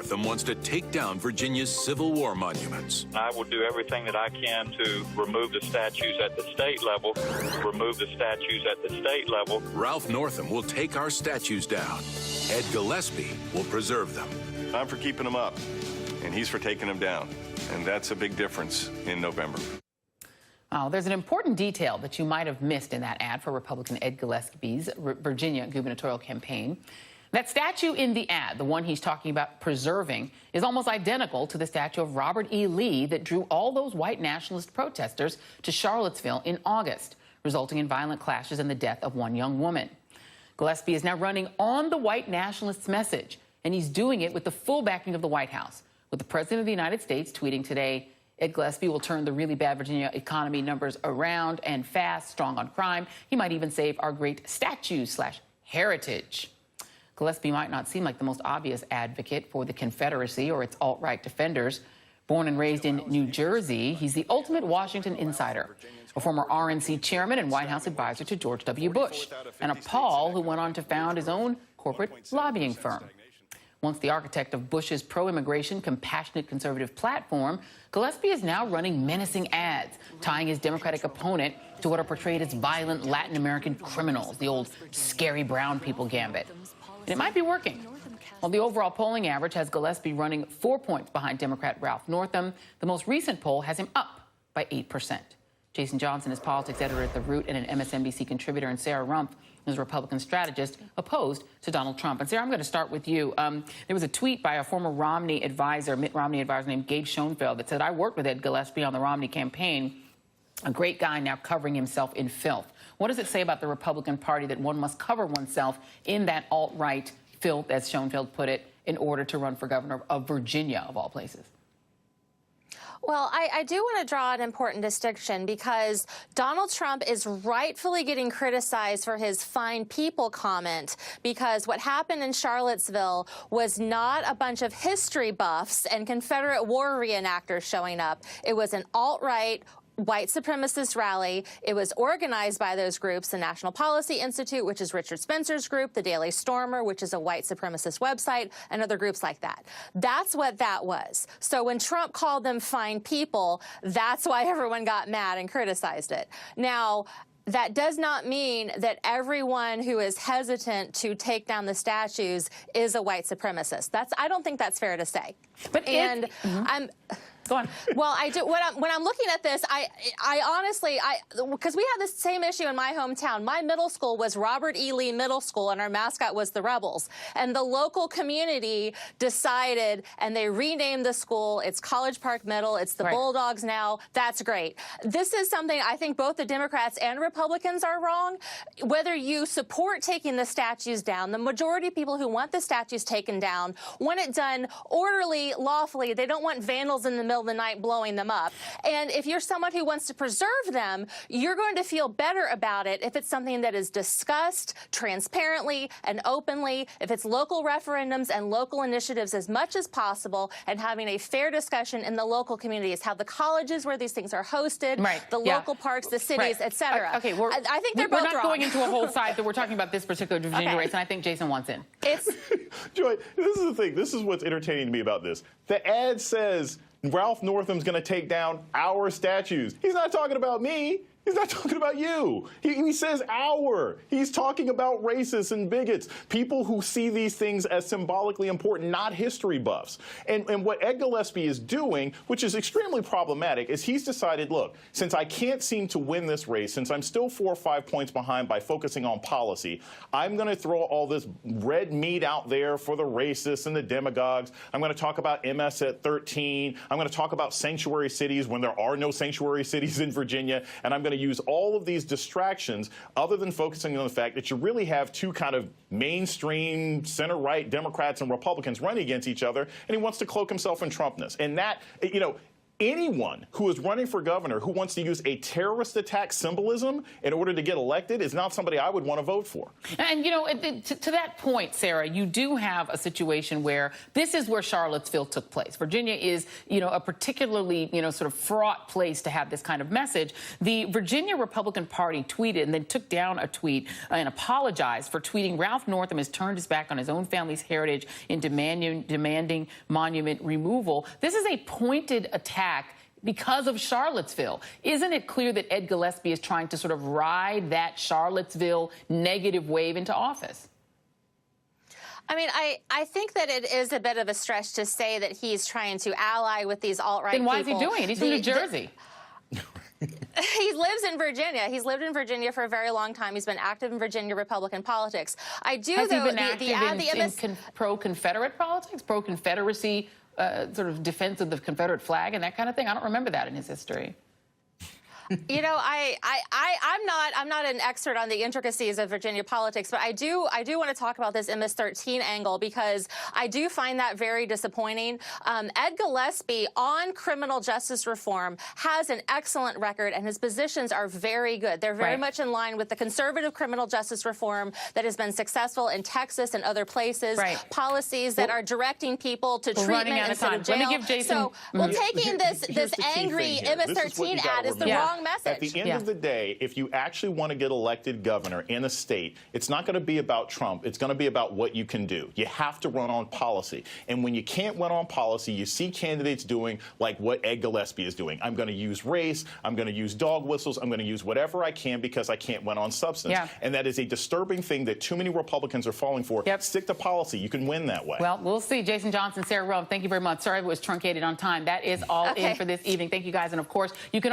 Northam wants to take down Virginia's Civil War monuments. I will do everything that I can to remove the statues at the state level, Ralph Northam will take our statues down. Ed Gillespie will preserve them. I'm for keeping them up, and he's for taking them down. And that's a big difference in November. Oh, there's an important detail that you might have missed in that ad for Republican Ed Gillespie's Virginia gubernatorial campaign. That statue in the ad, the one he's talking about preserving, is almost identical to the statue of Robert E. Lee that drew all those white nationalist protesters to Charlottesville in August, resulting in violent clashes and the death of one young woman. Gillespie is now running on the white nationalists' message, and he's doing it with the full backing of the White House, with the President of the United States tweeting today, Ed Gillespie will turn the really bad Virginia economy numbers around and fast, strong on crime. He might even save our great statues/heritage. Gillespie might not seem like the most obvious advocate for the Confederacy or its alt-right defenders. Born and raised in New Jersey, he's the ultimate Washington insider, a former RNC chairman and White House advisor to George W. Bush, and a Paul who went on to found his own corporate lobbying firm. Once the architect of Bush's pro-immigration, compassionate conservative platform, Gillespie is now running menacing ads, tying his Democratic opponent to what are portrayed as violent Latin American criminals, the old scary brown people gambit. And it might be working. While the overall polling average has Gillespie running 4 points behind Democrat Ralph Northam, the most recent poll has him up by 8%. Jason Johnson is politics editor at The Root and an MSNBC contributor, and Sarah Rumpf is a Republican strategist opposed to Donald Trump. And Sarah, I'm going to start with you. There was a tweet by a former Romney advisor, Mitt Romney advisor named Gabe Schoenfeld, that said, I worked with Ed Gillespie on the Romney campaign, a great guy now covering himself in filth. What does it say about the Republican Party that one must cover oneself in that alt-right filth, as Schoenfeld put it, in order to run for governor of Virginia, of all places? Well, I do want to draw an important distinction, because Donald Trump is rightfully getting criticized for his fine people comment, because what happened in Charlottesville was not a bunch of history buffs and Confederate war reenactors showing up. It was an alt-right white supremacist rally. It was organized by those groups, the National Policy Institute, which is Richard Spencer's group, the Daily Stormer, which is a white supremacist website, and other groups like that. That's what that was. So when Trump called them fine people, that's why everyone got mad and criticized it. Now, that does not mean that everyone who is hesitant to take down the statues is a white supremacist. I don't think that's fair to say. But Go on. Well, I do. When I'm looking at this, I honestly, because we have this same issue in my hometown. My middle school was Robert E. Lee Middle School, and our mascot was the Rebels. And the local community decided, and they renamed the school. It's College Park Middle. It's the Bulldogs now. That's great. This is something I think both the Democrats and Republicans are wrong. Whether you support taking the statues down, the majority of people who want the statues taken down want it done orderly, lawfully. They don't want vandals in the middle of the night blowing them up. And if you're someone who wants to preserve them, you're going to feel better about it if it's something that is discussed transparently and openly, if it's local referendums and local initiatives as much as possible, and having a fair discussion in the local communities, how the colleges where these things are hosted, the local parks, the cities, etc. Okay, I think they're both wrong. We're not going into a whole side that we're talking about this particular Virginia race, and I think Jason wants in. Joy, this is the thing. This is what's entertaining to me about this. The ad says Ralph Northam's going to take down our statues. He's not talking about me. He's not talking about you. He says our. He's talking about racists and bigots, people who see these things as symbolically important, not history buffs. And what Ed Gillespie is doing, which is extremely problematic, is he's decided, look, since I can't seem to win this race, since I'm still 4 or 5 points behind by focusing on policy, I'm going to throw all this red meat out there for the racists and the demagogues. I'm going to talk about MS at 13. I'm going to talk about sanctuary cities when there are no sanctuary cities in Virginia. And I'm going to use all of these distractions other than focusing on the fact that you really have two kind of mainstream center-right Democrats and Republicans running against each other, and he wants to cloak himself in Trumpness. And that, you know, anyone who is running for governor who wants to use a terrorist attack symbolism in order to get elected is not somebody I would want to vote for. And, you know, to that point, Sarah, you do have a situation where this is where Charlottesville took place. Virginia is, you know, a particularly, you know, sort of fraught place to have this kind of message. The Virginia Republican Party tweeted and then took down a tweet and apologized for tweeting Ralph Northam has turned his back on his own family's heritage in demanding monument removal. This is a pointed attack because of Charlottesville. Isn't it clear that Ed Gillespie is trying to sort of ride that Charlottesville negative wave into office? I mean, I think that it is a bit of a stretch to say that he's trying to ally with these alt-right people. Then why is he doing it? He's from New Jersey. He lives in Virginia. He's lived in Virginia for a very long time. He's been active in Virginia Republican politics. I do, Has though, he been active in pro-Confederate politics, pro-Confederacy, sort of defense of the Confederate flag and that kind of thing? I don't remember that in his history. You know, I'm not an expert on the intricacies of Virginia politics, but I do want to talk about this MS-13 angle because I do find that very disappointing. Ed Gillespie on criminal justice reform has an excellent record, and his positions are very good. They're very much in line with the conservative criminal justice reform that has been successful in Texas and other places. Policies that are directing people to treatment instead of jail. Let me give Jason. So, well, taking this angry MS-13 ad is the wrong message. At the end of the day, if you actually want to get elected governor in a state, it's not going to be about Trump. It's going to be about what you can do. You have to run on policy. And when you can't run on policy, you see candidates doing like what Ed Gillespie is doing. I'm going to use race. I'm going to use dog whistles. I'm going to use whatever I can because I can't win on substance. And that is a disturbing thing that too many Republicans are falling for. Stick to policy. You can win that way. Well, we'll see. Jason Johnson, Sarah Rumpf, thank you very much. Sorry it was truncated on time. That is all in for this evening. Thank you, guys. And, of course, you can